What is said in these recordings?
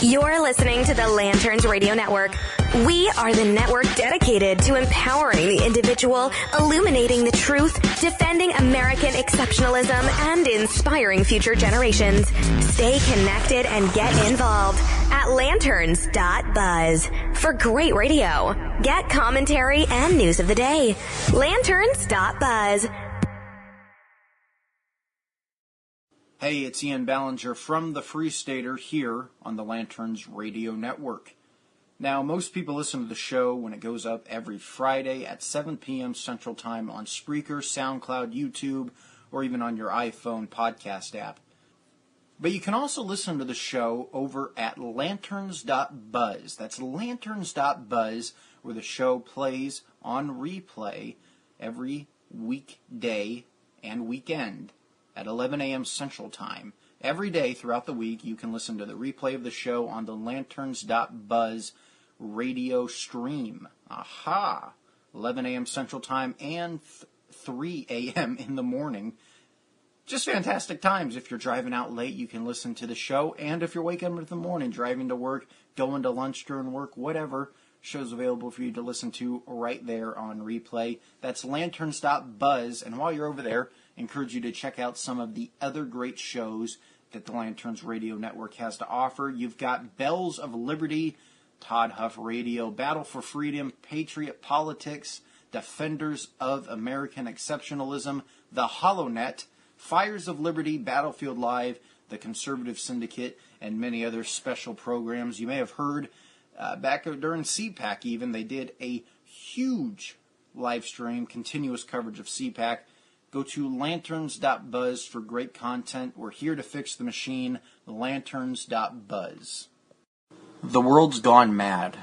You're listening to the Lanterns Radio Network. We are the network dedicated to empowering the individual, illuminating the truth, defending American exceptionalism, and inspiring future generations. Stay connected and get involved at lanterns.buzz for great radio. Get commentary and news of the day. Lanterns.buzz. Hey, it's Ian Ballinger from the Free Stater here on the Lanterns Radio Network. Now, most people listen to the show when it goes up every Friday at 7 p.m. Central Time on Spreaker, SoundCloud, YouTube, or even on your iPhone podcast app. But you can also listen to the show over at lanterns.buzz. That's lanterns.buzz, where the show plays on replay every weekday and weekend at 11 a.m. Central Time. Every day throughout the week, you can listen to the replay of the show on the lanterns.buzz radio stream. Aha! 11 a.m. Central Time and 3 a.m. in the morning. Just fantastic times. If you're driving out late, you can listen to the show. And if you're waking up in the morning, driving to work, going to lunch during work, whatever, show's available for you to listen to right there on replay. That's lanterns.buzz. And while you're over there, I encourage you to check out some of the other great shows that the Lanterns Radio Network has to offer. You've got Bells of Liberty, Todd Huff Radio, Battle for Freedom, Patriot Politics, Defenders of American Exceptionalism, The HoloNet, Fires of Liberty, Battlefield Live, The Conservative Syndicate, and many other special programs. You may have heard back during CPAC even, they did a huge live stream, continuous coverage of CPAC. Go to lanterns.buzz for great content. We're here to fix the machine. Lanterns.buzz. The world's gone mad.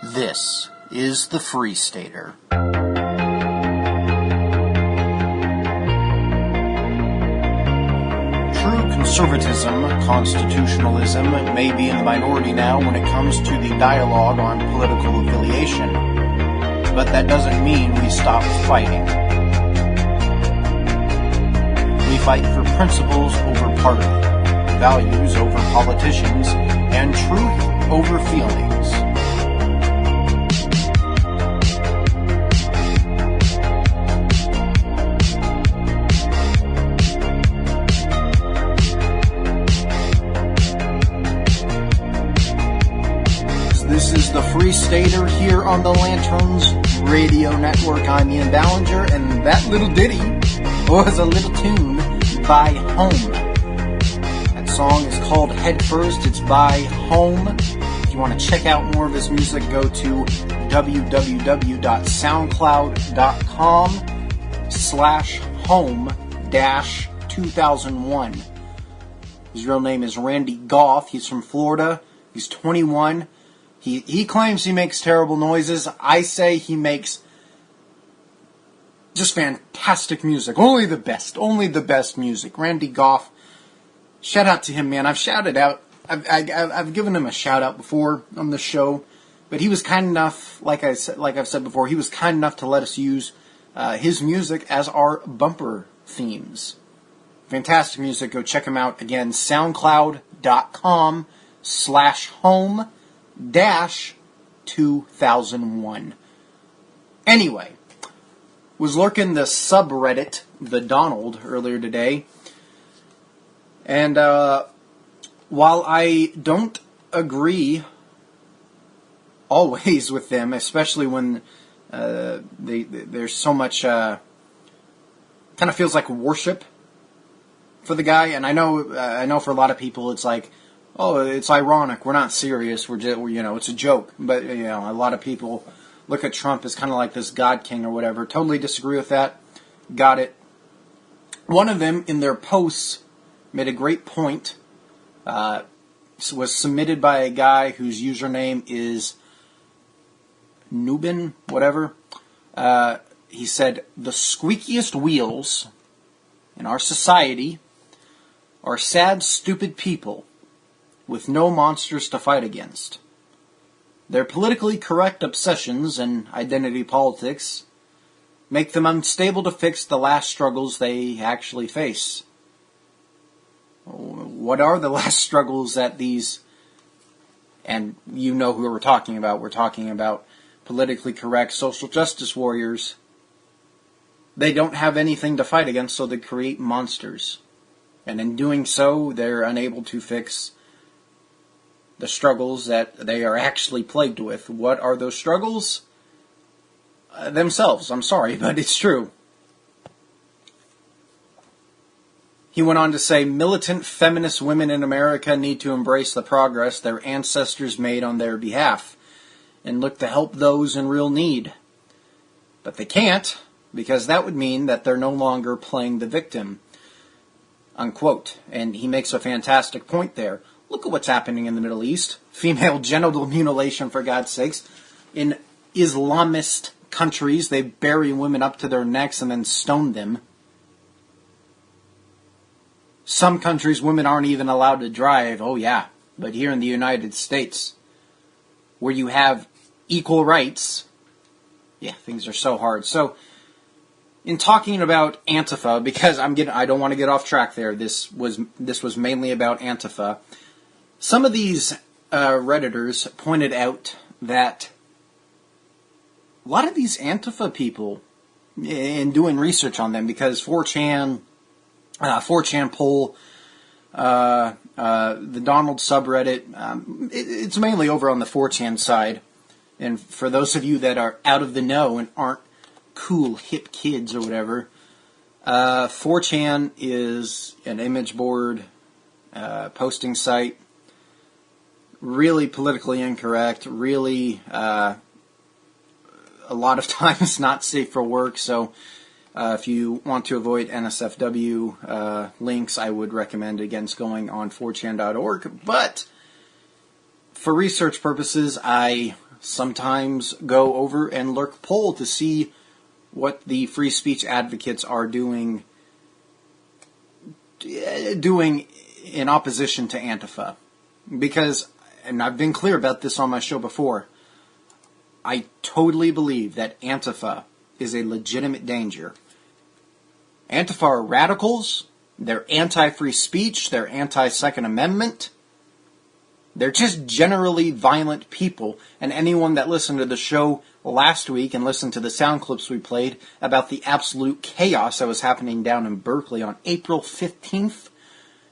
This is the Free Stater. True conservatism, constitutionalism, may be in the minority now when it comes to the dialogue on political affiliation, but that doesn't mean we stop fighting. We fight for principles over party, values over politicians, and truth over feelings. This is the Free Stater here on the Lanterns Radio Network. I'm Ian Ballinger, and that little ditty was a little tune by Home. That song is called Head First. It's by Home. If you want to check out more of his music, go to www.soundcloud.com/home-2001. His real name is Randy Goff. He's from Florida. He's 21. He claims he makes terrible noises. I say he makes just fantastic music. Only the best music. Randy Goff. Shout out to him, man. I've shouted out. I've given him a shout out before on the show, but he was kind enough, like I've said before, he was kind enough to let us use his music as our bumper themes. Fantastic music. Go check him out again. SoundCloud.com/home-2001. Anyway, was lurking the subreddit, the Donald, earlier today. And while I don't agree always with them, especially when there's so much, kind of feels like worship for the guy. And I know for a lot of people it's like, oh, it's ironic. We're not serious. We're just, it's a joke. But, a lot of people look at Trump as kind of like this God King or whatever. Totally disagree with that. Got it. One of them, in their posts, made a great point. Was submitted by a guy whose username is Nubin, whatever. He said, the squeakiest wheels in our society are sad, stupid people with no monsters to fight against. Their politically correct obsessions and identity politics make them unstable to fix the last struggles they actually face. What are the last struggles that these, and you know who we're talking about politically correct social justice warriors. They don't have anything to fight against, so they create monsters. And in doing so, they're unable to fix the struggles that they are actually plagued with. What are those struggles? Themselves. I'm sorry, but it's true. He went on to say, militant feminist women in America need to embrace the progress their ancestors made on their behalf and look to help those in real need. But they can't, because that would mean that they're no longer playing the victim. Unquote. And he makes a fantastic point there. Look at what's happening in the Middle East. Female genital mutilation, for God's sakes. In Islamist countries, they bury women up to their necks and then stone them. Some countries, women aren't even allowed to drive. Oh yeah, but here in the United States, where you have equal rights, yeah, things are so hard. So, in talking about Antifa, because I don't want to get off track there. This was mainly about Antifa. Some of these Redditors pointed out that a lot of these Antifa people, in doing research on them, because 4chan poll, the Donald subreddit, it's mainly over on the 4chan side. And for those of you that are out of the know and aren't cool, hip kids or whatever, 4chan is an image board posting site. Really politically incorrect, really a lot of times not safe for work, so if you want to avoid NSFW links, I would recommend against going on 4chan.org. But for research purposes, I sometimes go over and lurk poll to see what the free speech advocates are doing in opposition to Antifa. Because, and I've been clear about this on my show before, I totally believe that Antifa is a legitimate danger. Antifa are radicals. They're anti-free speech. They're anti-Second Amendment. They're just generally violent people. And anyone that listened to the show last week and listened to the sound clips we played about the absolute chaos that was happening down in Berkeley on April 15th,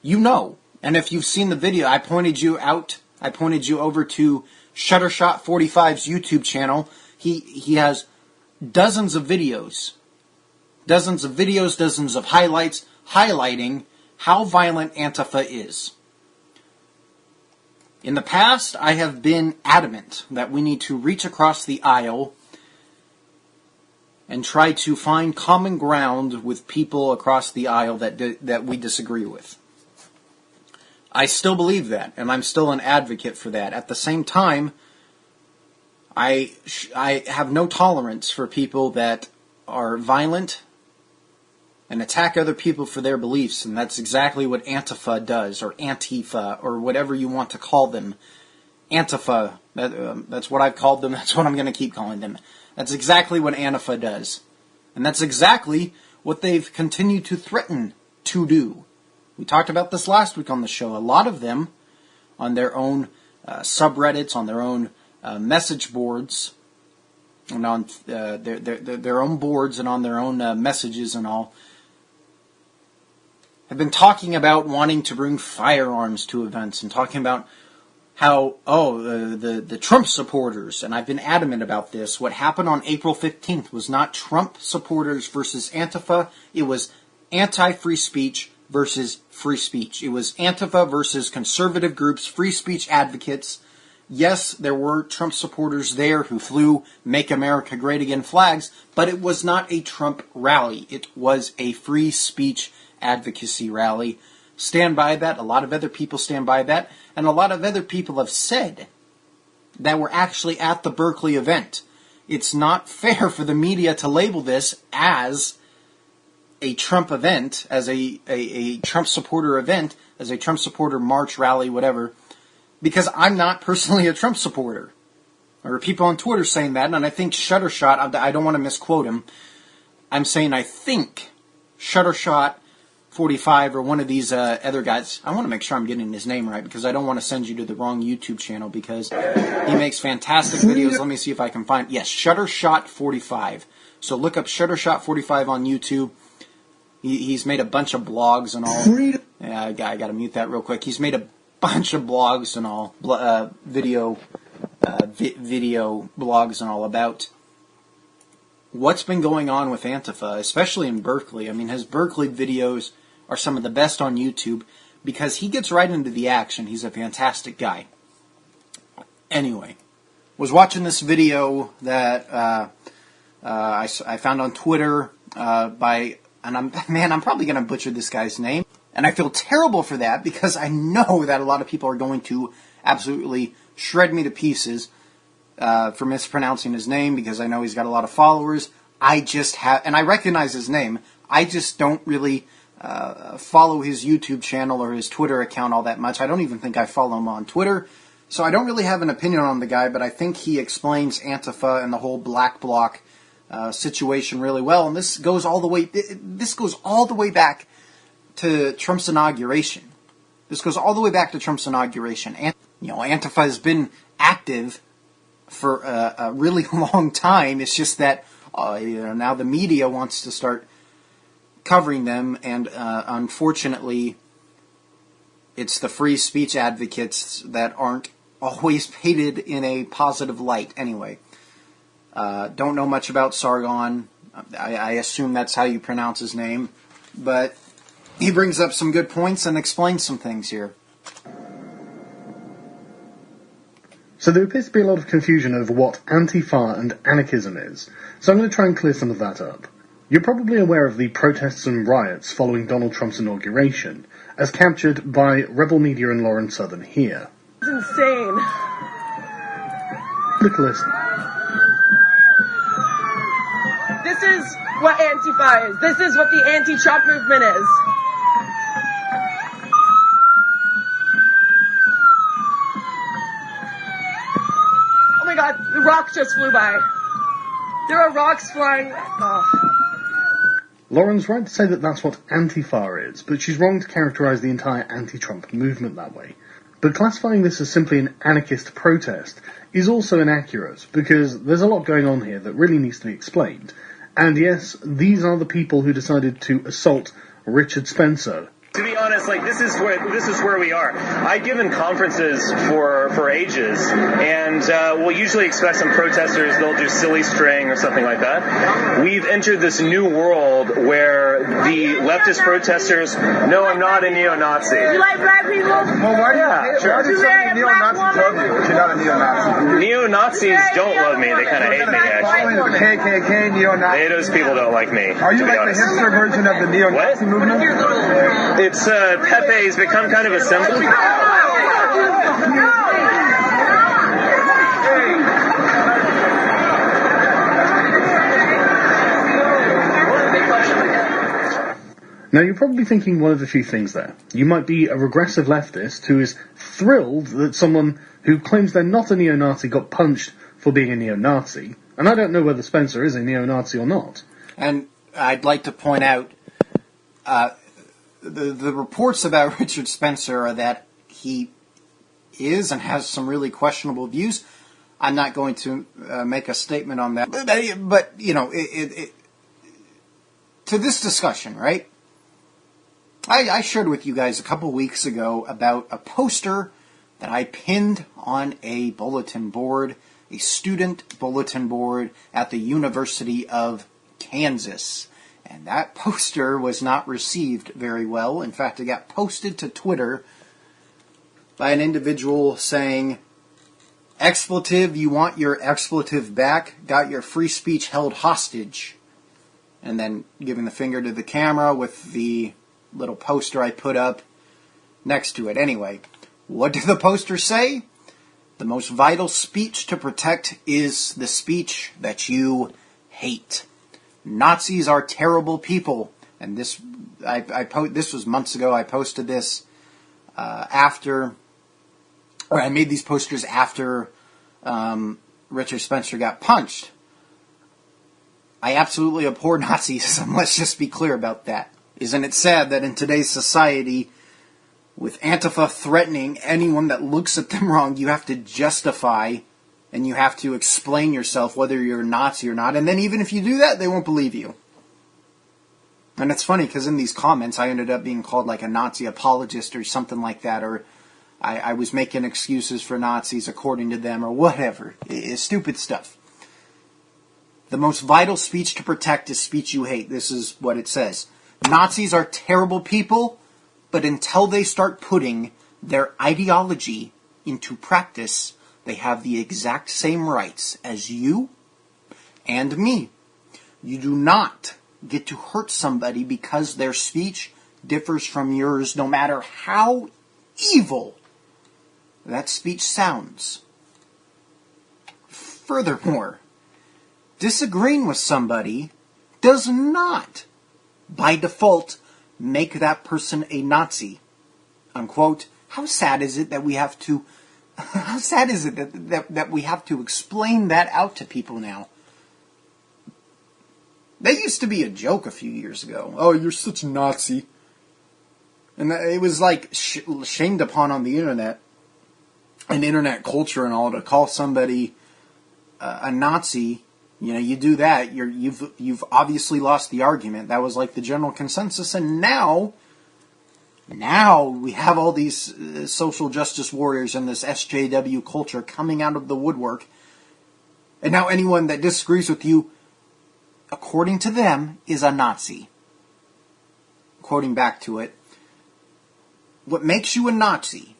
you know. And if you've seen the video, I pointed you over to Shuttershot 45's YouTube channel. He has dozens of videos, dozens of highlights highlighting how violent Antifa is. In the past, I have been adamant that we need to reach across the aisle and try to find common ground with people across the aisle that we disagree with. I still believe that, and I'm still an advocate for that. At the same time, I have no tolerance for people that are violent and attack other people for their beliefs, and that's exactly what Antifa does, or Antifa, or whatever you want to call them. Antifa, that's what I've called them, that's what I'm going to keep calling them. That's exactly what Antifa does. And that's exactly what they've continued to threaten to do. We talked about this last week on the show. A lot of them, on their own subreddits, on their own message boards, and on their own boards and on their own messages and all, have been talking about wanting to bring firearms to events and talking about how, the Trump supporters, and I've been adamant about this, what happened on April 15th was not Trump supporters versus Antifa, it was anti-free speech versus free speech. It was Antifa versus conservative groups, free speech advocates. Yes, there were Trump supporters there who flew Make America Great Again flags, but it was not a Trump rally. It was a free speech advocacy rally. Stand by that. A lot of other people stand by that. And a lot of other people have said that were actually at the Berkeley event. it's not fair for the media to label this as a Trump event, as a Trump supporter event, as a Trump supporter march, rally, whatever, because I'm not personally a Trump supporter. There are people on Twitter saying that, and I think Shuttershot, I don't want to misquote him, I'm saying I think Shuttershot45 or one of these other guys, I want to make sure I'm getting his name right because I don't want to send you to the wrong YouTube channel because he makes fantastic videos. Let me see if I can find, yes, Shuttershot45. So look up Shuttershot45 on YouTube. He's made a bunch of blogs and all. Yeah, I got to mute that real quick. He's made a bunch of blogs and all, video blogs and all about what's been going on with Antifa, especially in Berkeley. I mean, his Berkeley videos are some of the best on YouTube because he gets right into the action. He's a fantastic guy. Anyway, was watching this video that I found on Twitter by, and I'm probably going to butcher this guy's name, and I feel terrible for that because I know that a lot of people are going to absolutely shred me to pieces for mispronouncing his name because I know he's got a lot of followers. I just have, and I recognize his name, I just don't really follow his YouTube channel or his Twitter account all that much. I don't even think I follow him on Twitter, so I don't really have an opinion on the guy, but I think he explains Antifa and the whole black bloc situation really well, and this goes all the way back to Trump's inauguration. This goes all the way back to Trump's inauguration. And, Antifa has been active for a really long time. It's just that now the media wants to start covering them, and unfortunately, it's the free speech advocates that aren't always painted in a positive light. Anyway, don't know much about Sargon. I assume that's how you pronounce his name, but he brings up some good points and explains some things here. So there appears to be a lot of confusion over what Antifa and anarchism is, so I'm going to try and clear some of that up. You're probably aware of the protests and riots following Donald Trump's inauguration, as captured by Rebel Media and Lauren Southern here. It's insane. Nicholas. This is what Antifa is. This is what the anti-Trump movement is. Oh my god, the rock just flew by. There are rocks flying. Oh. Lauren's right to say that that's what Antifa is, but she's wrong to characterise the entire anti-Trump movement that way. But classifying this as simply an anarchist protest is also inaccurate, because there's a lot going on here that really needs to be explained. And yes, these are the people who decided to assault Richard Spencer. To be honest, this is where we are. I've given conferences for ages, and we'll usually expect some protesters, they'll do silly string or something like that. We've entered this new world where the leftist protesters, no, I'm not a neo-Nazi. You like black people? Well, why sure. Would you marry a black woman? You're not a neo-Nazi. Neo-Nazis don't love me, they kind of hate me, actually. The KKK, neo-Nazi. Those people don't like me. Are you like the hipster version of the neo-Nazi movement? It's Pepe's become kind of a symbol. Now, you're probably thinking one of a few things there. You might be a regressive leftist who is thrilled that someone who claims they're not a neo-Nazi got punched for being a neo-Nazi, and I don't know whether Spencer is a neo-Nazi or not. And I'd like to point out, the reports about Richard Spencer are that he is and has some really questionable views. I'm not going to make a statement on that. But to this discussion, right? I shared with you guys a couple weeks ago about a poster that I pinned on a bulletin board, a student bulletin board at the University of Kansas. And that poster was not received very well. In fact, it got posted to Twitter by an individual saying, "Expletive, you want your expletive back? Got your free speech held hostage." And then giving the finger to the camera with the little poster I put up next to it. Anyway, what did the poster say? The most vital speech to protect is the speech that you hate. Nazis are terrible people. And this was months ago. I posted this I made these posters after Richard Spencer got punched. I absolutely abhor Nazism. Let's just be clear about that. Isn't it sad that in today's society, with Antifa threatening anyone that looks at them wrong, you have to justify and you have to explain yourself whether you're a Nazi or not. And then even if you do that, they won't believe you. And it's funny because in these comments, I ended up being called like a Nazi apologist or something like that. Or I was making excuses for Nazis according to them or whatever. It's stupid stuff. The most vital speech to protect is speech you hate. This is what it says. Nazis are terrible people, but until they start putting their ideology into practice, they have the exact same rights as you and me. You do not get to hurt somebody because their speech differs from yours, no matter how evil that speech sounds. Furthermore, disagreeing with somebody does not, by default, make that person a Nazi. Unquote. How sad is it that we have to that we have to explain that out to people now? That used to be a joke a few years ago. Oh, you're such a Nazi. And it was like shamed upon on the internet and internet culture and all to call somebody a Nazi. You know, you do that, you've obviously lost the argument. That was like the general consensus. And now we have all these social justice warriors and this SJW culture coming out of the woodwork. And now anyone that disagrees with you, according to them, is a Nazi. Quoting back to it, what makes you a Nazi,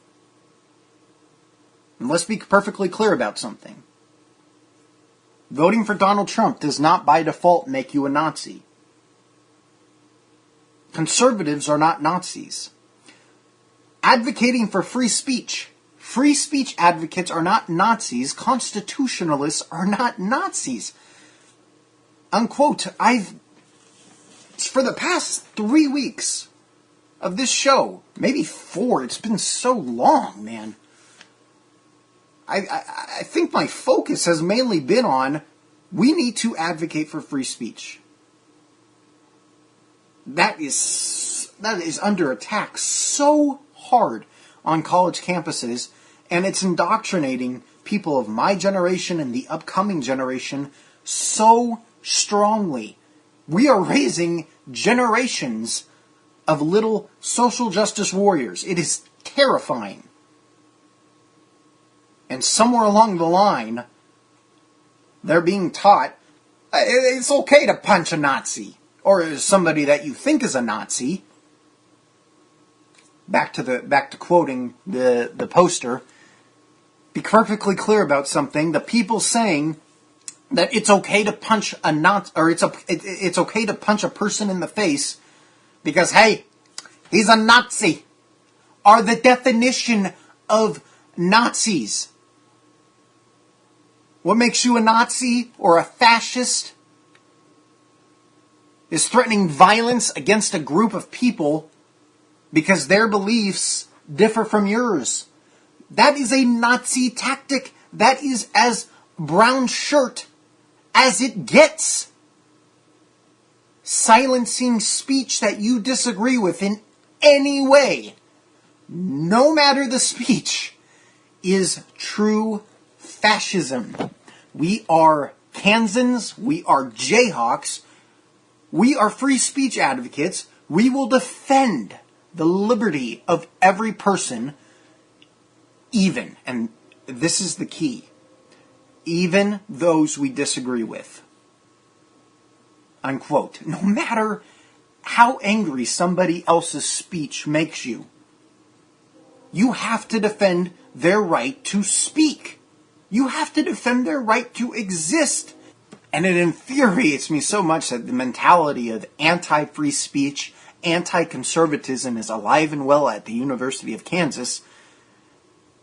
and let's be perfectly clear about something, voting for Donald Trump does not by default make you a Nazi. Conservatives are not Nazis. Advocating for free speech advocates are not Nazis. Constitutionalists are not Nazis. Unquote. For the past 3 weeks of this show, maybe 4, it's been so long, man. I think my focus has mainly been on we need to advocate for free speech. That is under attack so hard on college campuses, and it's indoctrinating people of my generation and the upcoming generation so strongly. We are raising generations of little social justice warriors. It is terrifying. And somewhere along the line, they're being taught it's okay to punch a Nazi or somebody that you think is a Nazi. Back to quoting the poster. Be perfectly clear about something. The people saying that it's okay to punch a Nazi, or it's okay to punch a person in the face because hey, he's a Nazi, are the definition of Nazis. What makes you a Nazi or a fascist is threatening violence against a group of people because their beliefs differ from yours. That is a Nazi tactic. That is as brown shirt as it gets. Silencing speech that you disagree with in any way, no matter the speech, is true fascism. We are Kansans, we are Jayhawks, we are free speech advocates. We will defend the liberty of every person, even, and this is the key, even those we disagree with. Unquote. No matter how angry somebody else's speech makes you, you have to defend their right to speak. You have to defend their right to exist. And it infuriates me so much that the mentality of anti-free speech, anti-conservatism is alive and well at the University of Kansas.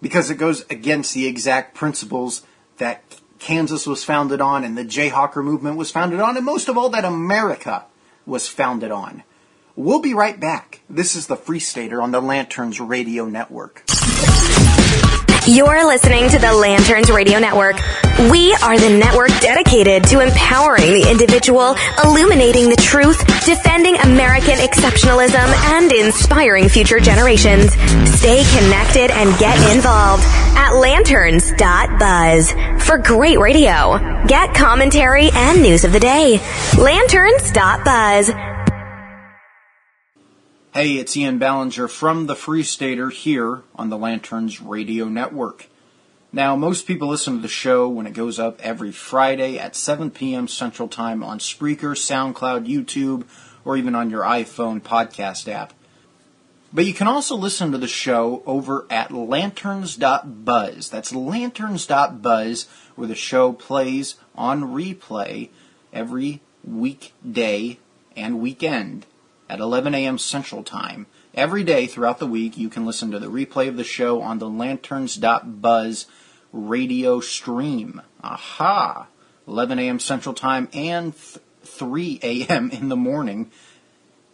because it goes against the exact principles that Kansas was founded on and the Jayhawker movement was founded on, and most of all, that America was founded on. We'll be right back. This is the Free Stater on the Lanterns Radio Network. You're listening to the Lanterns Radio Network. We are the network dedicated to empowering the individual, illuminating the truth, defending American exceptionalism, and inspiring future generations. Stay connected and get involved at lanterns.buzz for great radio. Get commentary and news of the day. Lanterns.buzz. Hey, it's Ian Ballinger from the Free Stater here on the Lanterns Radio Network. Now, most people listen to the show when it goes up every Friday at 7 p.m. Central Time on Spreaker, SoundCloud, YouTube, or even on your iPhone podcast app. But you can also listen to the show over at lanterns.buzz. That's lanterns.buzz, where the show plays on replay every weekday and weekend at 11 a.m. Central Time. Every day throughout the week, you can listen to the replay of the show on the lanterns.buzz radio stream. Aha! 11 a.m. Central Time and 3 a.m. in the morning.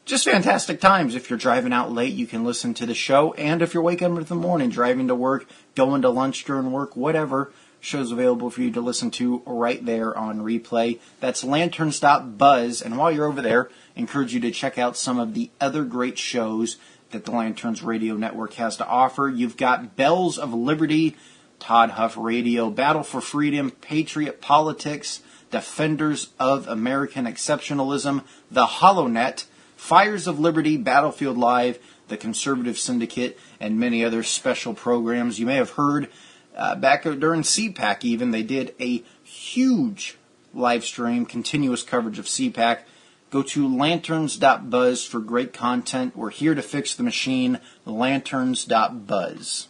Just fantastic times. If you're driving out late, you can listen to the show. And if you're waking up in the morning, driving to work, going to lunch during work, whatever, show's available for you to listen to right there on replay. That's lanterns.buzz. And while you're over there, I encourage you to check out some of the other great shows that the Lanterns Radio Network has to offer. You've got Bells of Liberty, Todd Huff Radio, Battle for Freedom, Patriot Politics, Defenders of American Exceptionalism, The HoloNet, Fires of Liberty, Battlefield Live, The Conservative Syndicate, and many other special programs. You may have heard back during CPAC even, they did a huge live stream, continuous coverage of CPAC. Go to lanterns.buzz for great content. We're here to fix the machine. Lanterns.buzz.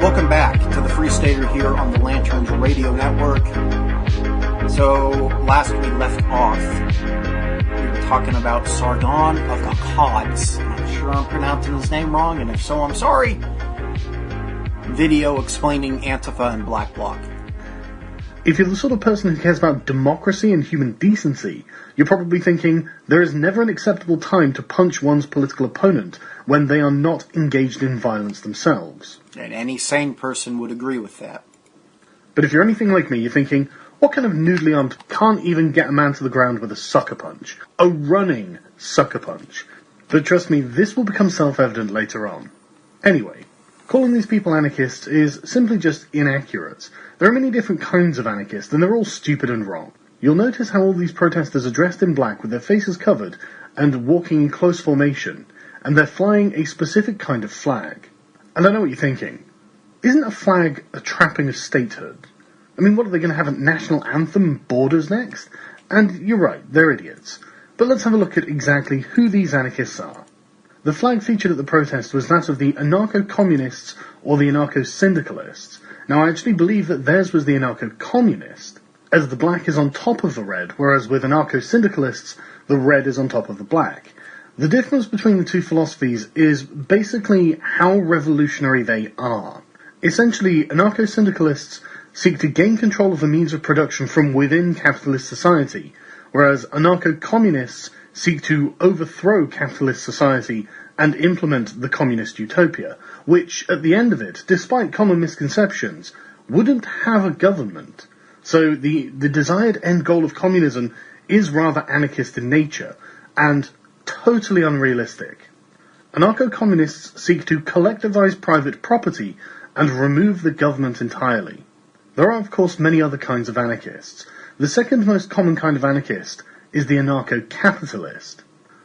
Welcome back to the Free Stater here on the Lanterns Radio Network. So, last we left off, we were talking about Sargon of Akkad. I'm sure I'm pronouncing his name wrong, and if so, I'm sorry. Video explaining Antifa and Black Bloc. If you're the sort of person who cares about democracy and human decency, you're probably thinking there is never an acceptable time to punch one's political opponent when they are not engaged in violence themselves. And any sane person would agree with that. But if you're anything like me, you're thinking, what kind of noodly armed can't even get a man to the ground with a sucker punch? A running sucker punch. But trust me, this will become self-evident later on. Anyway, calling these people anarchists is simply just inaccurate. There are many different kinds of anarchists, and they're all stupid and wrong. You'll notice how all these protesters are dressed in black with their faces covered and walking in close formation, and they're flying a specific kind of flag. And I know what you're thinking. Isn't a flag a trapping of statehood? I mean, what are they going to have, a national anthem, borders next? And you're right, they're idiots. But let's have a look at exactly who these anarchists are. The flag featured at the protest was that of the anarcho-communists or the anarcho-syndicalists. Now, I actually believe that theirs was the anarcho-communist, as the black is on top of the red, whereas with anarcho-syndicalists, the red is on top of the black. The difference between the two philosophies is basically how revolutionary they are. Essentially, anarcho-syndicalists seek to gain control of the means of production from within capitalist society, whereas anarcho-communists seek to overthrow capitalist society and implement the communist utopia, which, at the end of it, despite common misconceptions, wouldn't have a government. So the desired end goal of communism is rather anarchist in nature, and totally unrealistic. Anarcho-communists seek to collectivize private property and remove the government entirely. There are, of course, many other kinds of anarchists. The second most common kind of anarchist is the anarcho-capitalist.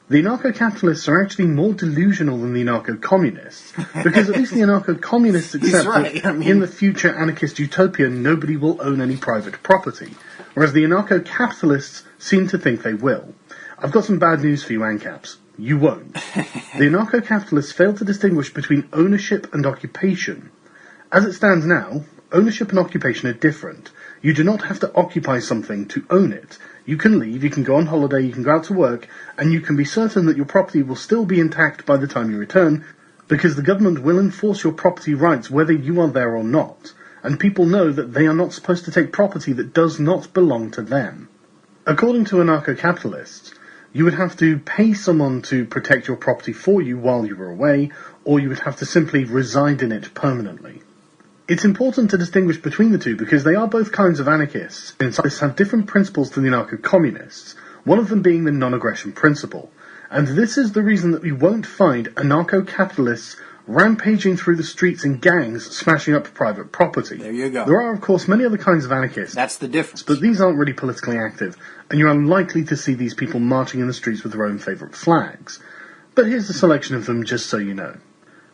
The anarcho-capitalists are actually more delusional than the anarcho-communists, because at least the anarcho-communists accept that in the future anarchist utopia nobody will own any private property, whereas the anarcho-capitalists seem to think they will. I've got some bad news for you, ANCAPs. You won't. The anarcho-capitalists fail to distinguish between ownership and occupation. As it stands now, ownership and occupation are different. You do not have to occupy something to own it. You can leave, you can go on holiday, you can go out to work, and you can be certain that your property will still be intact by the time you return, because the government will enforce your property rights whether you are there or not, and people know that they are not supposed to take property that does not belong to them. According to anarcho-capitalists, you would have to pay someone to protect your property for you while you were away, or you would have to simply reside in it permanently. It's important to distinguish between the two because they are both kinds of anarchists, and have different principles to the anarcho-communists, one of them being the non-aggression principle. And this is the reason that we won't find anarcho-capitalists rampaging through the streets in gangs, smashing up private property. There you go. There are, of course, many other kinds of anarchists. That's the difference. But these aren't really politically active, and you're unlikely to see these people marching in the streets with their own favourite flags. But here's a selection of them just so you know.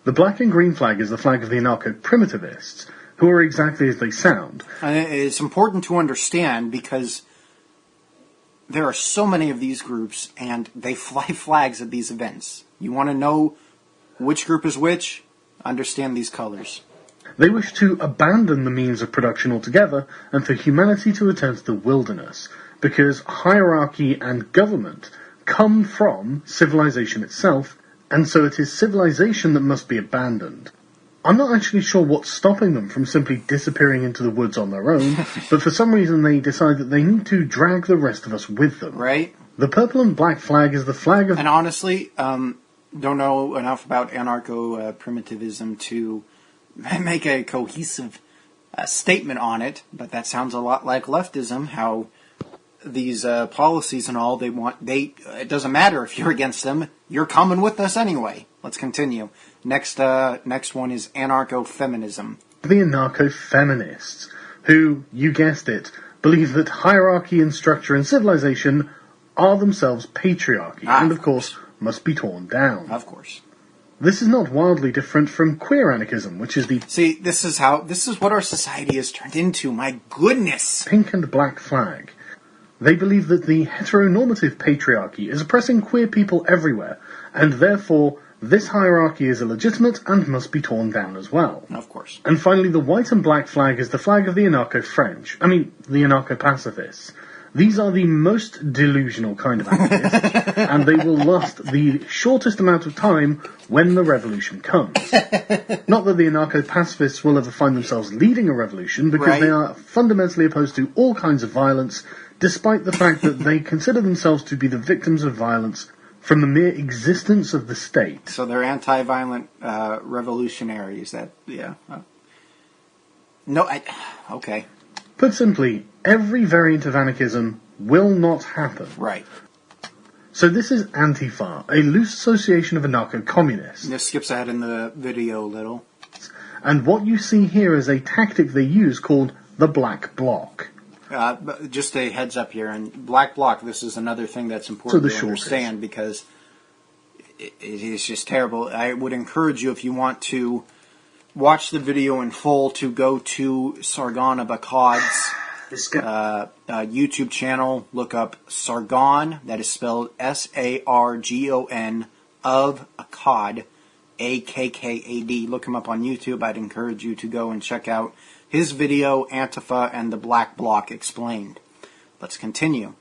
The black and green flag is the flag of the anarcho-primitivists, who are exactly as they sound. It's important to understand because there are so many of these groups, and they fly flags at these events. You want to know which group is which? Understand these colors. They wish to abandon the means of production altogether, and for humanity to return to the wilderness, because hierarchy and government come from civilization itself, and so it is civilization that must be abandoned. I'm not actually sure what's stopping them from simply disappearing into the woods on their own, but for some reason they decide that they need to drag the rest of us with them. Right. The purple and black flag is the flag of... And honestly, don't know enough about anarcho-primitivism to make a cohesive statement on it, but that sounds a lot like leftism, how these policies and all, it doesn't matter if you're against them, you're coming with us anyway. Let's continue. Next one is anarcho-feminism. The anarcho-feminists, who, you guessed it, believe that hierarchy and structure and civilization are themselves patriarchy, and of course must be torn down. Of course. This is not wildly different from queer anarchism, which is the... See, this is what our society has turned into, my goodness! Pink and black flag. They believe that the heteronormative patriarchy is oppressing queer people everywhere, and therefore this hierarchy is illegitimate and must be torn down as well. Of course. And finally, the white and black flag is the flag of the anarcho-French. The anarcho-pacifists. These are the most delusional kind of anarchists, and they will last the shortest amount of time when the revolution comes. Not that the anarcho-pacifists will ever find themselves leading a revolution, because they are fundamentally opposed to all kinds of violence, despite the fact that they consider themselves to be the victims of violence from the mere existence of the state. So they're anti-violent revolutionaries. Okay. Put simply, every variant of anarchism will not happen. Right. So this is Antifa, a loose association of anarcho-communists. This skips ahead in the video a little. And what you see here is a tactic they use called the Black Bloc. Just a heads up here, and Black Bloc, this is another thing that's important to understand, because it is just terrible. I would encourage you, if you want to watch the video in full, to go to Sargon of Akkad's YouTube channel. Look up Sargon, that is spelled Sargon, of Akkad, Akkad. Look him up on YouTube. I'd encourage you to go and check out his video, Antifa and the Black Bloc Explained. Let's continue.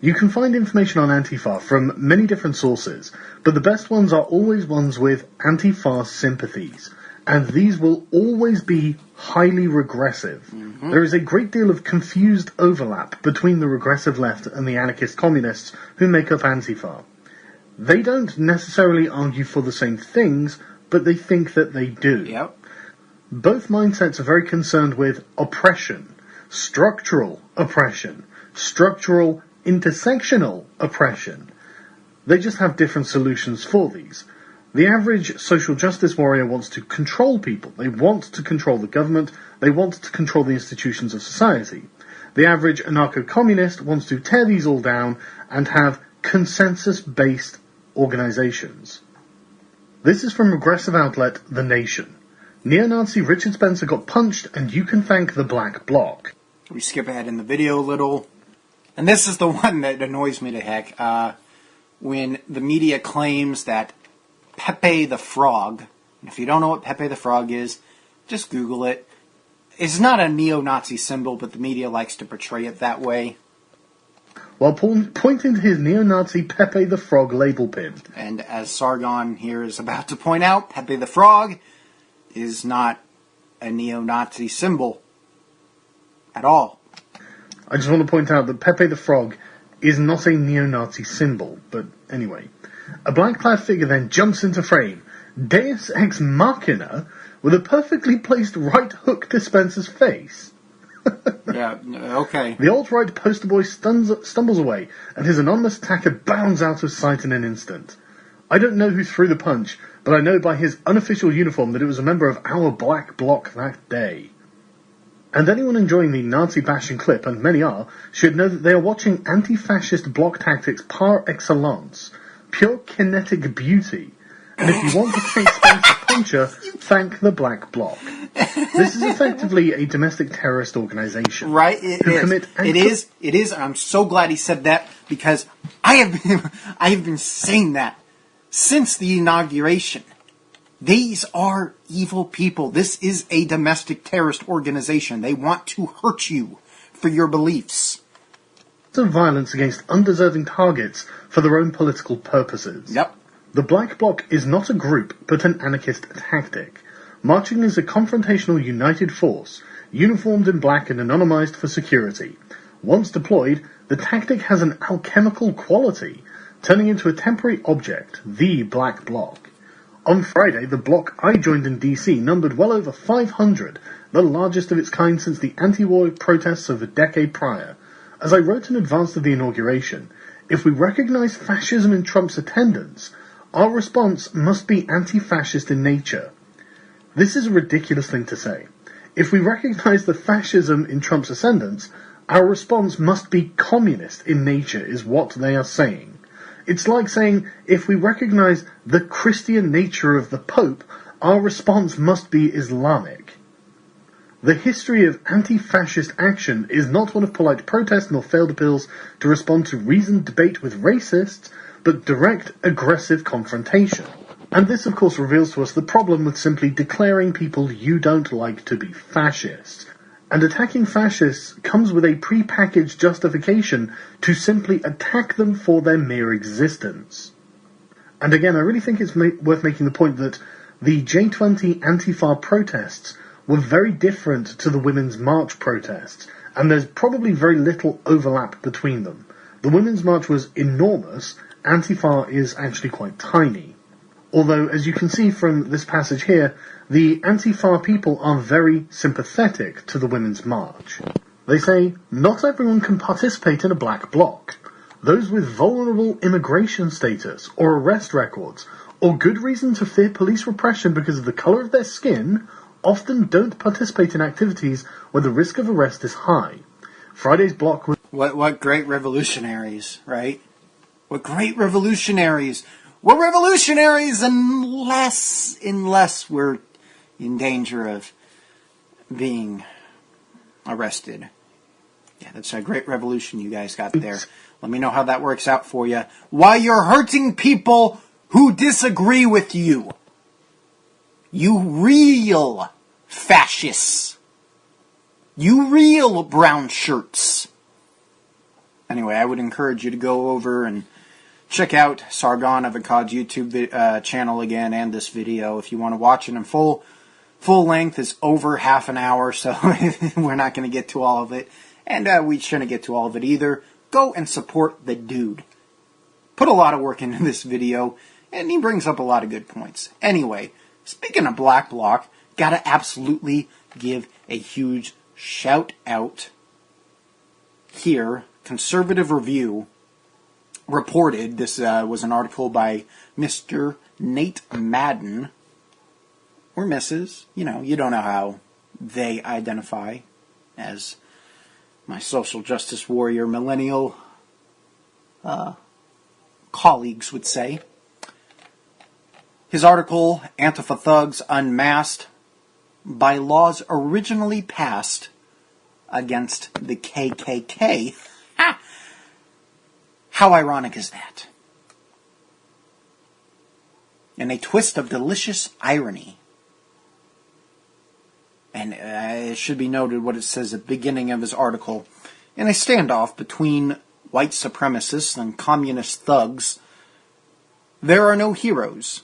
You can find information on Antifa from many different sources, but the best ones are always ones with Antifa sympathies, and these will always be highly regressive. Mm-hmm. There is a great deal of confused overlap between the regressive left and the anarchist communists who make up Antifa. They don't necessarily argue for the same things, but they think that they do. Yep. Both mindsets are very concerned with oppression, structural intersectional oppression. They just have different solutions for these. The average social justice warrior wants to control people. They want to control the government. They want to control the institutions of society. The average anarcho-communist wants to tear these all down and have consensus-based organizations. This is from regressive outlet The Nation. Neo-Nazi Richard Spencer got punched, and you can thank the Black Bloc. We skip ahead in the video a little. And this is the one that annoys me to heck. When the media claims that Pepe the Frog, if you don't know what Pepe the Frog is, just Google it. It's not a neo-Nazi symbol, but the media likes to portray it that way. While pointing to his neo-Nazi Pepe the Frog label pin. And as Sargon here is about to point out, Pepe the Frog is not a neo-Nazi symbol at all. I just want to point out that Pepe the Frog is not a neo-Nazi symbol, but anyway. A black-clad figure then jumps into frame, Deus Ex Machina, with a perfectly placed right hook to Spencer's face. Yeah, okay. The alt-right poster boy stumbles away, and his anonymous attacker bounds out of sight in an instant. I don't know who threw the punch, but I know by his unofficial uniform that it was a member of our Black Bloc that day. And anyone enjoying the Nazi bashing clip, and many are, should know that they are watching anti-fascist bloc tactics par excellence, pure kinetic beauty. And if you want to thank Spencer Puncher, thank the Black Bloc. This is effectively a domestic terrorist organization. Right, it is. I'm so glad he said that, because I have been saying that since the inauguration. These are evil people. This is a domestic terrorist organization. They want to hurt you for your beliefs. Of violence against undeserving targets for their own political purposes. Yep. The Black Bloc is not a group, but an anarchist tactic. Marching is a confrontational united force, uniformed in black and anonymized for security. Once deployed, the tactic has an alchemical quality, turning into a temporary object, the Black Bloc. On Friday, the bloc I joined in DC numbered well over 500, the largest of its kind since the anti-war protests of a decade prior. As I wrote in advance of the inauguration, if we recognize fascism in Trump's attendance, our response must be anti-fascist in nature. This is a ridiculous thing to say. If we recognize the fascism in Trump's ascendance, our response must be communist in nature, is what they are saying. It's like saying, if we recognize the Christian nature of the Pope, our response must be Islamic. The history of anti-fascist action is not one of polite protest nor failed appeals to respond to reasoned debate with racists, but direct, aggressive confrontation. And this, of course, reveals to us the problem with simply declaring people you don't like to be fascists. And attacking fascists comes with a pre-packaged justification to simply attack them for their mere existence. And again, I really think it's worth making the point that the J20 Antifa protests were very different to the Women's March protests, and there's probably very little overlap between them. The Women's March was enormous, Antifa is actually quite tiny. Although, as you can see from this passage here, the Antifa people are very sympathetic to the Women's March. They say, not everyone can participate in a black bloc. Those with vulnerable immigration status, or arrest records, or good reason to fear police repression because of the colour of their skin, often don't participate in activities where the risk of arrest is high. Friday's bloc was... What great revolutionaries, right? What great revolutionaries! We're revolutionaries unless we're in danger of being arrested. Yeah, that's a great revolution you guys got there. Let me know how that works out for you. While you're hurting people who disagree with you. You real fascists. You real brown shirts. Anyway, I would encourage you to go over and check out Sargon Avocad's YouTube channel again and this video. If you want to watch it in full length, it's over half an hour, so we're not going to get to all of it. And we shouldn't get to all of it either. Go and support the dude. Put a lot of work into this video, and he brings up a lot of good points. Anyway, speaking of Black Bloc, gotta absolutely give a huge shout out here, Conservative Review, reported, this was an article by Mr. Nate Madden, or Mrs., you don't know how they identify, as my social justice warrior millennial colleagues would say. His article, Antifa Thugs Unmasked by Laws Originally Passed Against the KKK. Ha! How ironic is that? In a twist of delicious irony. And it should be noted what it says at the beginning of his article. In a standoff between white supremacists and communist thugs, there are no heroes.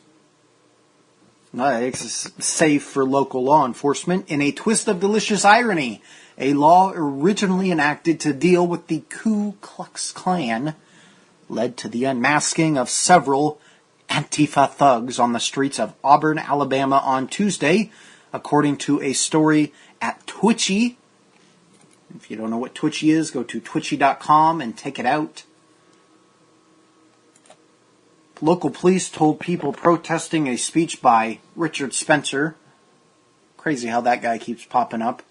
It's safe for local law enforcement. In a twist of delicious irony, a law originally enacted to deal with the Ku Klux Klan led to the unmasking of several Antifa thugs on the streets of Auburn, Alabama on Tuesday, according to a story at Twitchy. If you don't know what Twitchy is, go to twitchy.com and take it out. Local police told people protesting a speech by Richard Spencer, crazy how that guy keeps popping up,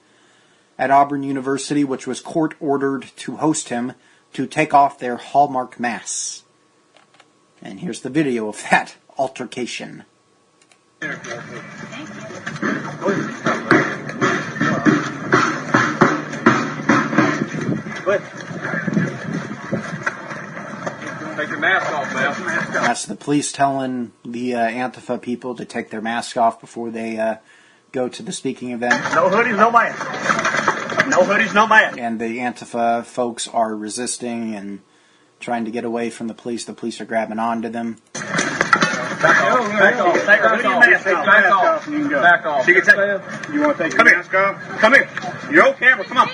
at Auburn University, which was court-ordered to host him, to take off their Hallmark masks. And here's the video of that altercation. Take your mask off, man. That's the police telling the Antifa people to take their mask off before they go to the speaking event. No hoodies, no mask. No hoodies, no mask. And the Antifa folks are resisting and trying to get away from the police. The police are grabbing onto them. Back off. Take your hoodie and mask off. Back off. You can go. Back off. You want to take your mask off? Come here. You're on camera. Come on.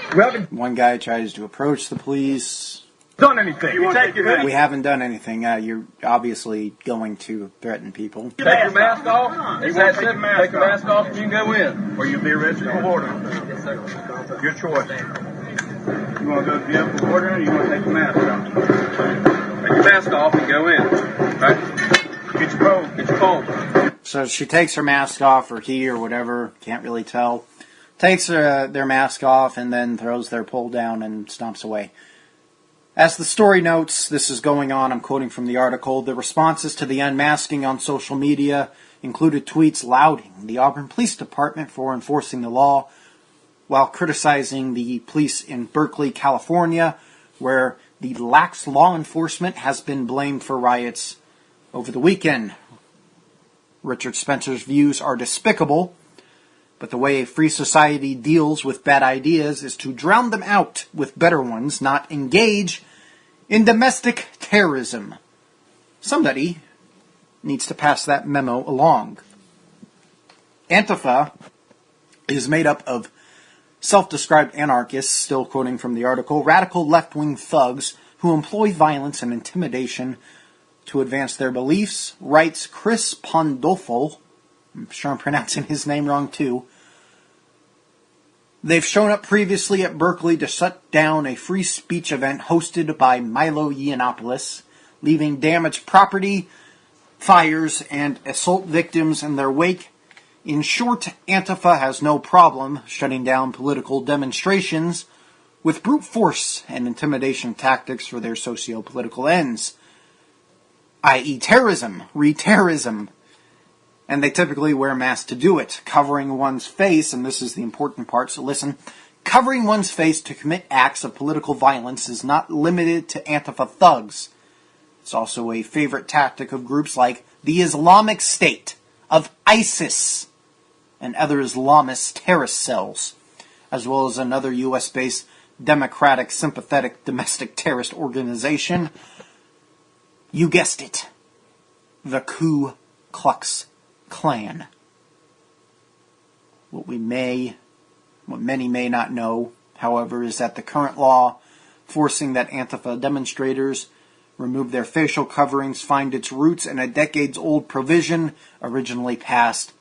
One guy tries to approach the police. Done anything. You take your hoodie. We haven't done anything. You're obviously going to threaten people. Take your mask off. It's that simple. Take your mask off and you can go in. Or you'll be arrested for loitering. Your choice. You want to go to jail for loitering or you want to take your mask off? Take your mask off and go in. Right? Get your phone. Get your phone. So she takes her mask off, or he, or whatever, can't really tell. Takes their mask off and then throws their pole down and stomps away. As the story notes, this is going on, I'm quoting from the article, the responses to the unmasking on social media included tweets lauding the Auburn Police Department for enforcing the law, while criticizing the police in Berkeley, California, where the lax law enforcement has been blamed for riots over the weekend. Richard Spencer's views are despicable, but the way a free society deals with bad ideas is to drown them out with better ones, not engage in domestic terrorism. Somebody needs to pass that memo along. Antifa is made up of self-described anarchists, still quoting from the article, radical left-wing thugs who employ violence and intimidation to advance their beliefs, writes Chris Pandolfo. I'm sure I'm pronouncing his name wrong too. They've shown up previously at Berkeley to shut down a free speech event hosted by Milo Yiannopoulos, leaving damaged property, fires, and assault victims in their wake. In short, Antifa has no problem shutting down political demonstrations with brute force and intimidation tactics for their socio-political ends, i.e. terrorism, re-terrorism. And they typically wear masks to do it, covering one's face, and this is the important part, so listen, covering one's face to commit acts of political violence is not limited to Antifa thugs. It's also a favorite tactic of groups like the Islamic State, of ISIS, and other Islamist terrorist cells, as well as another U.S.-based democratic sympathetic domestic terrorist organization. You guessed it, the Ku Klux Klan. What many may not know, however, is that the current law forcing that Antifa demonstrators remove their facial coverings find its roots in a decades-old provision originally passed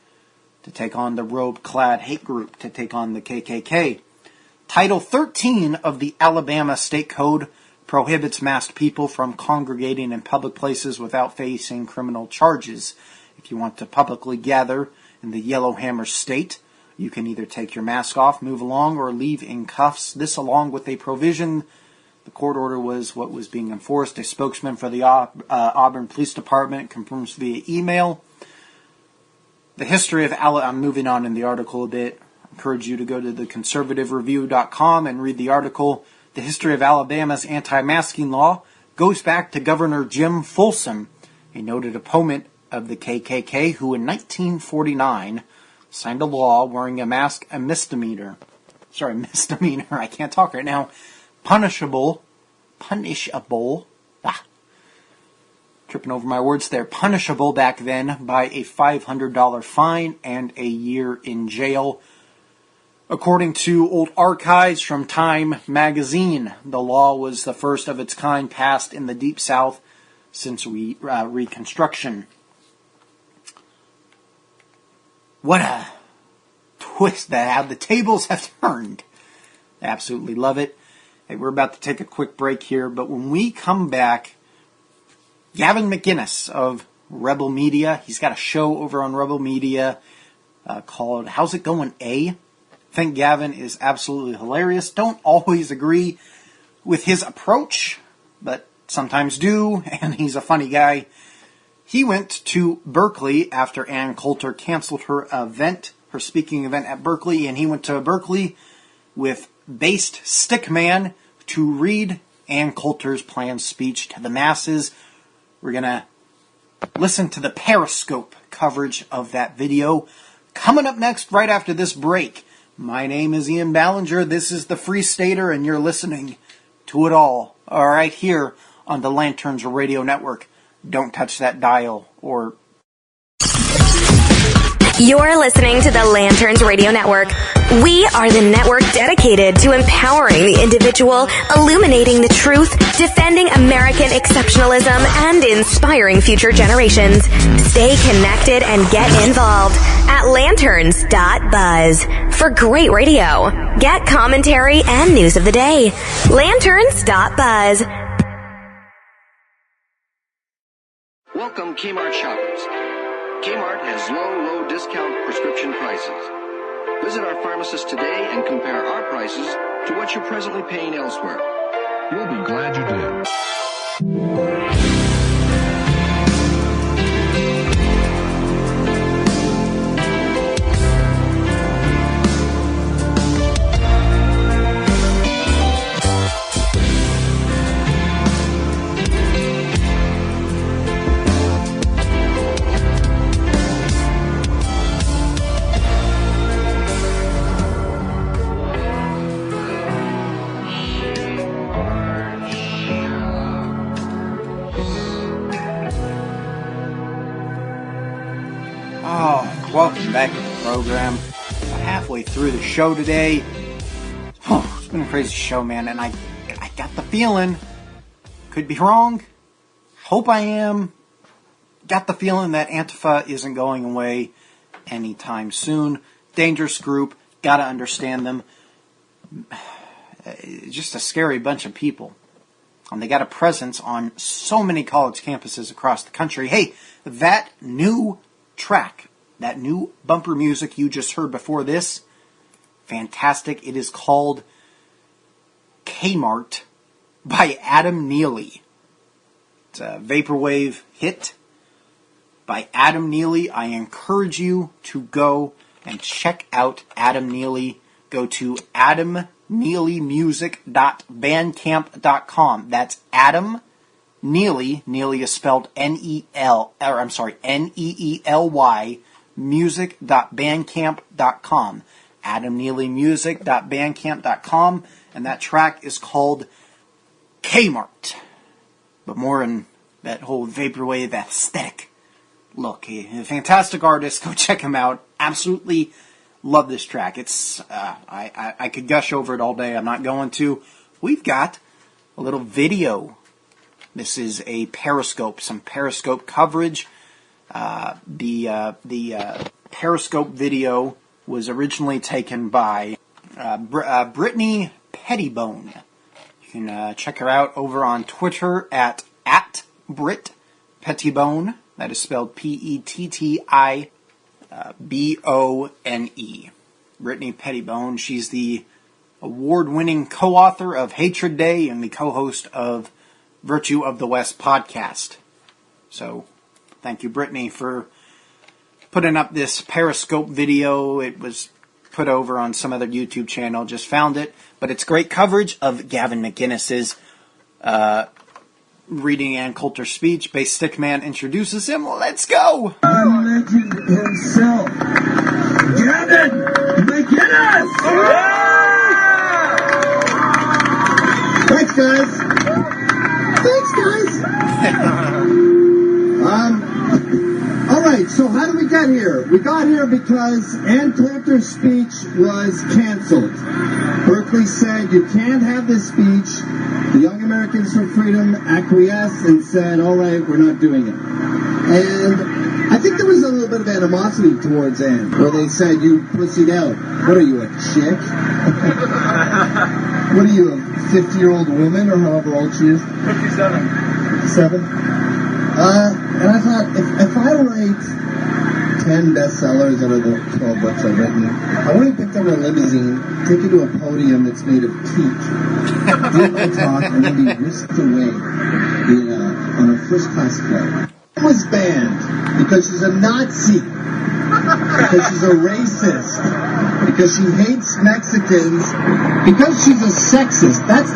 to take on the robe-clad hate group, to take on the KKK. Title 13 of the Alabama State Code prohibits masked people from congregating in public places without facing criminal charges. If you want to publicly gather in the Yellowhammer State, you can either take your mask off, move along, or leave in cuffs. This, along with a provision, the court order was what was being enforced. A spokesman for the Auburn Police Department confirms via email. The history of I'm moving on in the article a bit. I encourage you to go to theconservativereview.com and read the article. The history of Alabama's anti-masking law goes back to Governor Jim Folsom, a noted opponent of the KKK, who in 1949 signed a law wearing a mask a misdemeanor. I can't talk right now. Punishable. Tripping over my words there. Punishable back then by a $500 fine and a year in jail. According to old archives from Time magazine, the law was the first of its kind passed in the Deep South since Reconstruction. What a twist that how the tables have turned. Absolutely love it. Hey, we're about to take a quick break here, but when we come back, Gavin McInnes of Rebel Media, he's got a show over on Rebel Media called How's It Going, A? I think Gavin is absolutely hilarious. Don't always agree with his approach, but sometimes do, and he's a funny guy. He went to Berkeley after Ann Coulter canceled her speaking event at Berkeley, and he went to Berkeley with Based Stickman to read Ann Coulter's planned speech to the masses. We're going to listen to the Periscope coverage of that video. Coming up next, right after this break, my name is Ian Ballinger. This is the Free Stater, and you're listening to it all right here on the Lanterns Radio Network. Don't touch that dial, or... You're listening to the Lanterns Radio Network. We are the network dedicated to empowering the individual, illuminating the truth, defending American exceptionalism, and inspiring future generations. Stay connected and get involved at lanterns.buzz for great radio. Get commentary and news of the day. Lanterns.buzz. Welcome, Kmart shoppers. Kmart has low discount prescription prices. Visit our pharmacist today and compare our prices to what you're presently paying elsewhere. You'll be glad you did. Welcome back to the program. I'm halfway through the show today. It's been a crazy show, man, and I got the feeling, could be wrong, hope I am, got the feeling that Antifa isn't going away anytime soon. Dangerous group, gotta understand them. Just a scary bunch of people. And they got a presence on so many college campuses across the country. Hey, that new track, that new bumper music you just heard before this, fantastic. It is called Kmart by Adam Neely. It's a vaporwave hit by Adam Neely. I encourage you to go and check out Adam Neely. Go to adamneelymusic.bandcamp.com. That's Adam Neely. Neely is spelled Neely, music.bandcamp.com. adamneelymusic.bandcamp.com, and that track is called Kmart. But more in that whole vaporwave aesthetic look. He's a fantastic artist. Go check him out. Absolutely love this track. It's I could gush over it all day. I'm not going to. We've got a little video. This is a Periscope, some Periscope coverage. The Periscope video was originally taken by Brittany Pettibone. You can check her out over on Twitter at Brit Pettibone. That is spelled Pettibone. Brittany Pettibone. She's the award-winning co-author of Hatred Day and the co-host of Virtue of the West podcast. So, thank you, Brittany, for putting up this Periscope video. It was put over on some other YouTube channel. Just found it. But it's great coverage of Gavin McInnes's reading Ann Coulter's speech. Bass Stickman introduces him. Let's go! The legend himself, Gavin McInnes! Thanks, guys. All right, so how did we get here? We got here because Ann Coulter's speech was canceled. Berkeley said, you can't have this speech. The Young Americans for Freedom acquiesced and said, all right, we're not doing it. And I think there was a little bit of animosity towards Ann, where they said, you pussied out. What are you, a chick? What are you, a 50-year-old woman, or however old she is? 57. And I thought, if I write 10 bestsellers out of the 12 books I've written, I want to pick up a limousine, take you to a podium that's made of teak, give my talk, and then be whisked away on a first-class flight. She was banned because she's a Nazi, because she's a racist, because she hates Mexicans, because she's a sexist. That's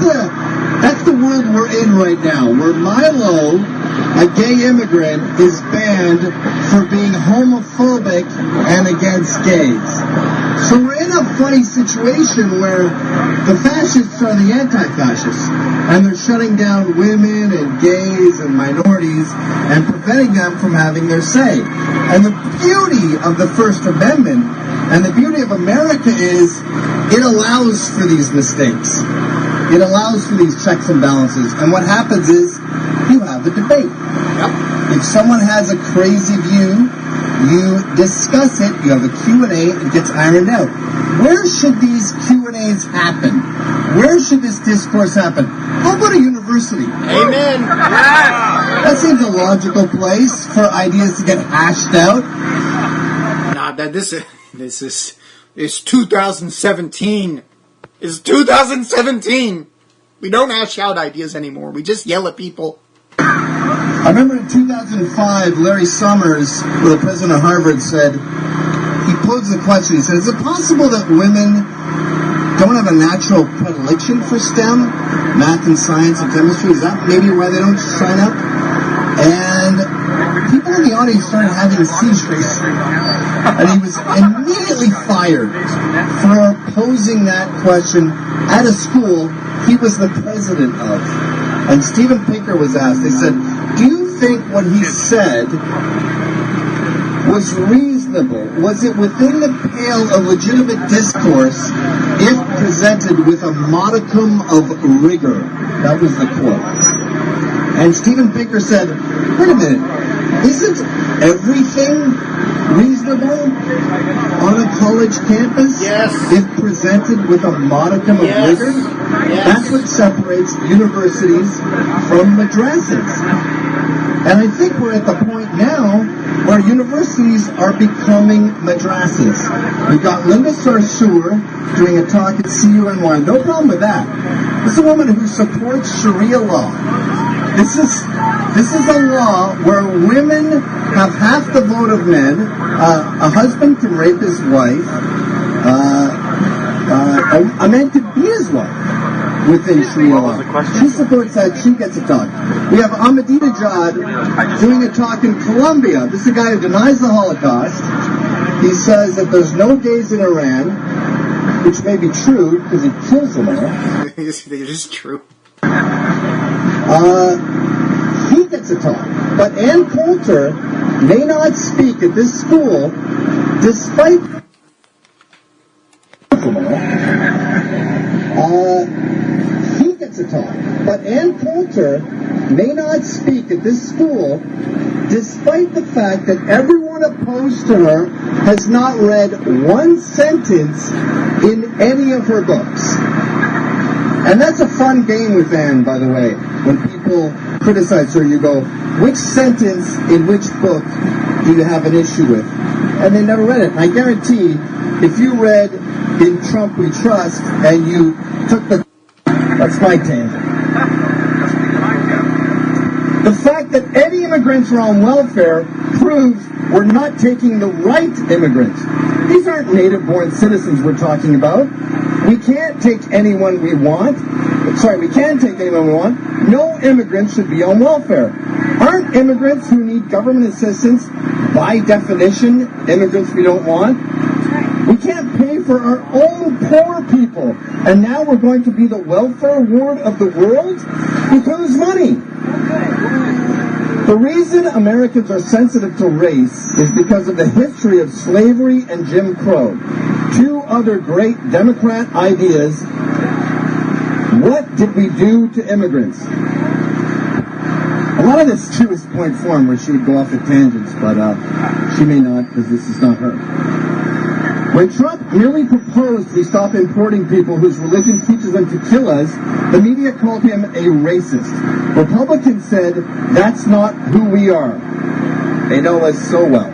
the world we're in right now, where Milo, a gay immigrant, is banned for being homophobic and against gays. So we're in a funny situation where the fascists are the anti-fascists, and they're shutting down women and gays and minorities and preventing them from having their say. And the beauty of the First Amendment and the beauty of America is it allows for these mistakes. It allows for these checks and balances. And what happens is you have a debate. Yep. If someone has a crazy view, you discuss it, you have a Q&A, it gets ironed out. Where should these Q&As happen? Where should this discourse happen? How about a university? Amen. That seems a logical place for ideas to get hashed out. Nah, this is 2017. It's 2017. We don't hash out ideas anymore. We just yell at people. I remember in 2005, Larry Summers, the president of Harvard, said, he posed the question, he said, is it possible that women don't have a natural predilection for STEM, math and science and chemistry? Is that maybe why they don't sign up? And people in the audience started having seizures. And he was immediately fired for posing that question at a school he was the president of. And Steven Pinker was asked, they said, do you think what he said was reasonable? Was it within the pale of legitimate discourse if presented with a modicum of rigor? That was the quote. And Steven Pinker said, wait a minute, isn't everything reasonable on a college campus? Yes. If presented with a modicum of rigor? Yes. That's what separates universities from madrasas. And I think we're at the point now where universities are becoming madrasas. We've got Linda Sarsour doing a talk at CUNY. No problem with that. This is a woman who supports Sharia law. This is a law where women have half the vote of men. A husband can rape his wife. A man can be his wife within Sharia law. She supports that. She gets a talk. We have Ahmadinejad doing a talk in Colombia. This is a guy who denies the Holocaust. He says that there's no gays in Iran, which may be true because he kills them all. It is true. He gets a talk. But Ann Coulter may not speak at this school despite... He gets a talk. But Ann Coulter may not speak at this school despite the fact that everyone opposed to her has not read one sentence in any of her books. And that's a fun game with Anne, by the way. When people criticize her, you go, which sentence in which book do you have an issue with? And they never read it. And I guarantee, if you read In Trump We Trust, and you took the... That's my tangent. The fact that any immigrants are on welfare proves we're not taking the right immigrants. These aren't native-born citizens we're talking about. We can't take anyone we want. We can take anyone we want. No immigrants should be on welfare. Aren't immigrants who need government assistance, by definition, immigrants we don't want? We can't pay for our own poor people. And now we're going to be the welfare ward of the world? With whose money? The reason Americans are sensitive to race is because of the history of slavery and Jim Crow. Two other great Democrat ideas. What did we do to immigrants? A lot of this, too, is point form, where she would go off at tangents, but she may not, because this is not her. When Trump merely proposed we stop importing people whose religion teaches them to kill us, the media called him a racist. Republicans said, that's not who we are. They know us so well.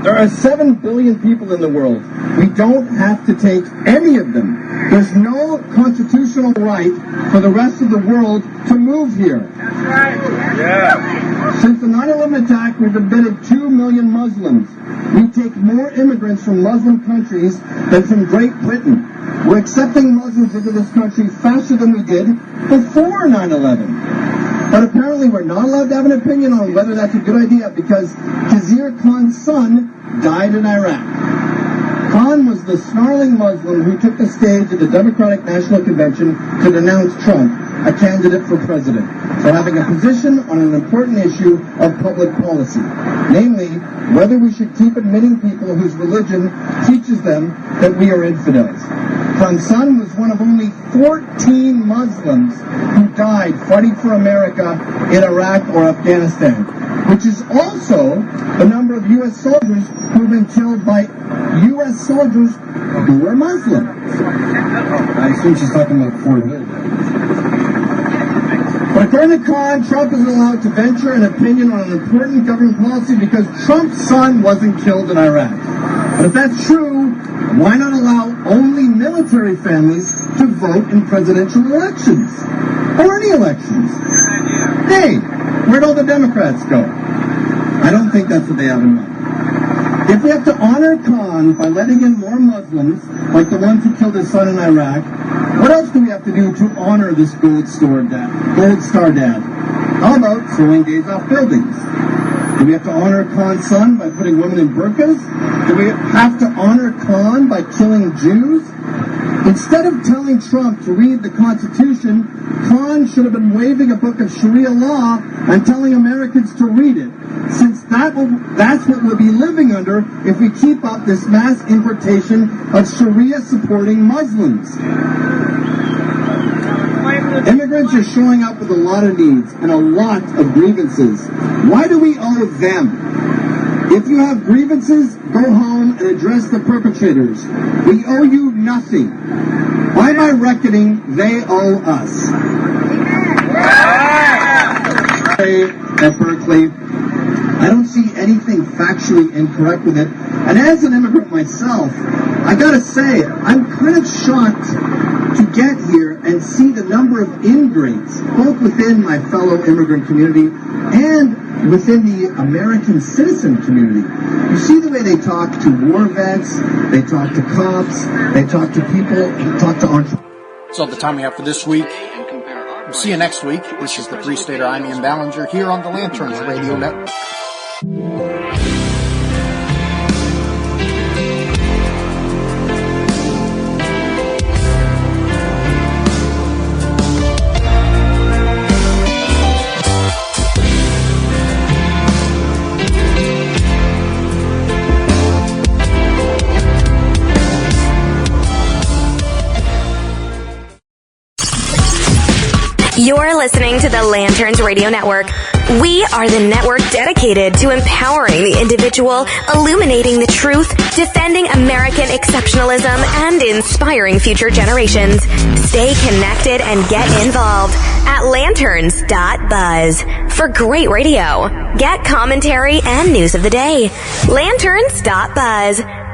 There are 7 billion people in the world. We don't have to take any of them. There's no constitutional right for the rest of the world to move here. That's right. Yeah. Since the 9/11 attack, we've admitted 2 million Muslims. We take more immigrants from Muslim countries than from Great Britain. We're accepting Muslims into this country faster than we did before 9/11. But apparently we're not allowed to have an opinion on whether that's a good idea because Khizr Khan's son died in Iraq. Khan was the snarling Muslim who took the stage at the Democratic National Convention to denounce Trump, a candidate for president, for having a position on an important issue of public policy, namely whether we should keep admitting people whose religion teaches them that we are infidels. Khan's son was one of only 14 Muslims who died fighting for America in Iraq or Afghanistan, which is also the number of U.S. soldiers who have been killed by U.S. soldiers who were Muslim. I assume she's talking about Fort Hood. But according to Khan, Trump isn't allowed to venture an opinion on an important government policy because Trump's son wasn't killed in Iraq. But if that's true, why not allow only military families to vote in presidential elections? Or any elections? Hey, where'd all the Democrats go? I don't think that's what they have in mind. If we have to honor Khan by letting in more Muslims, like the ones who killed his son in Iraq, what else do we have to do to honor this Gold Star dad? How about throwing gays off buildings? Do we have to honor Khan's son by putting women in burqas? Do we have to honor Khan by killing Jews? Instead of telling Trump to read the Constitution, Khan should have been waving a book of Sharia law and telling Americans to read it, since that's what we'll be living under if we keep up this mass importation of Sharia-supporting Muslims. Immigrants are showing up with a lot of needs and a lot of grievances. Why do we owe them? If you have grievances, go home and address the perpetrators. We owe you nothing. By my reckoning, they owe us. At Berkeley, I don't see anything factually incorrect with it. And as an immigrant myself, I gotta say, I'm kind of shocked to get here and see the number of ingrates, both within my fellow immigrant community and within the American citizen community. You see the way they talk to war vets, they talk to cops, they talk to people, they talk to entrepreneurs. That's all the time we have for this week. We'll see you next week. This is the Free Stater. I'm Ian Ballinger here on the Lanterns Radio Network. You're listening to the Lanterns Radio Network. We are the network dedicated to empowering the individual, illuminating the truth, defending American exceptionalism, and inspiring future generations. Stay connected and get involved at lanterns.buzz. For great radio, get commentary and news of the day. Lanterns.buzz.